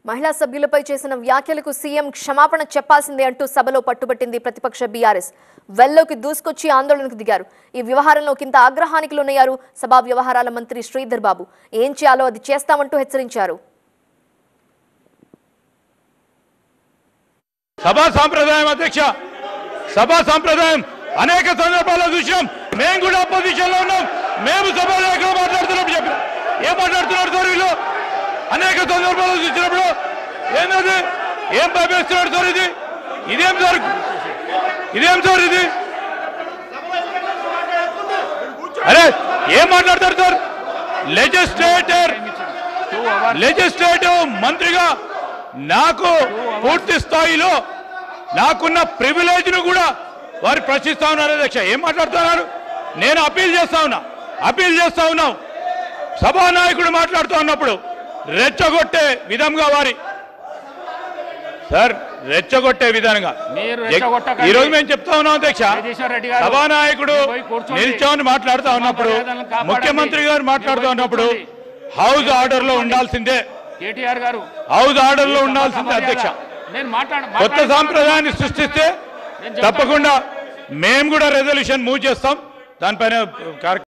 మహిళా సభ్యులపై చేసిన వ్యాఖ్యలకు సీఎం క్షమాపణ చెప్పాల్సిందే అంటూ సభలో పట్టుబట్టింది ప్రతిపక్ష బీఆర్ఎస్. వెల్లోకి దూసుకొచ్చి ఆందోళనకు దిగారు. ఈ వ్యవహారంలో కింద ఆగ్రహానికి లోనయ్యారు సభా వ్యవహారాల మంత్రి శ్రీధర్ బాబు. ఏం చేయాలో అది చేస్తామంటూ హెచ్చరించారు. సభా సాంప్రదాయం అధ్యక్ష, సభా సాంప్రదాయం అనేక సందర్భాల్లో చూసాం. మేము కూడా అపోజిషన్ లో ఉన్నాం. మేము సభలో ఎక్కడ మాట్లాడుతున్నప్పుడు చెప్పిన ఏం మాట్లాడుతున్నారు సార్ వీళ్ళు? అనేక సందర్భాల్లో చూసినప్పుడు ఏంటది? ఏం భయపేస్తున్నాడు సార్? ఇదేం సార్? ఇదేం సార్ ఇది? అరే ఏం మాట్లాడతారు సార్? లెజిస్లేటివ్ మంత్రిగా నాకు పూర్తి స్థాయిలో నాకున్న ప్రివిలేజ్ ను కూడా వారు ప్రశ్నిస్తా ఉన్నారు అధ్యక్ష. ఏం మాట్లాడుతున్నారు? నేను అప్పీల్ చేస్తా ఉన్నాం. సభానాయకుడు మాట్లాడుతూ ఉన్నప్పుడు రెచ్చగొట్టే విధంగా రెచ్చగొట్టే విధంగా ఈరోజు మేము చెప్తా ఉన్నాం అధ్యక్ష. సభానాయకుడు నిల్చొని మాట్లాడుతూ ఉన్నప్పుడు, ముఖ్యమంత్రి గారు మాట్లాడుతూ ఉన్నప్పుడు హౌస్ ఆర్డర్ లో ఉండాల్సిందే, హౌస్ ఆర్డర్ లో ఉండాల్సిందే అధ్యక్ష. కొత్త సాంప్రదాయాన్ని సృష్టిస్తే తప్పకుండా మేము కూడా రెజల్యూషన్ మూవ్ చేస్తాం. దానిపైన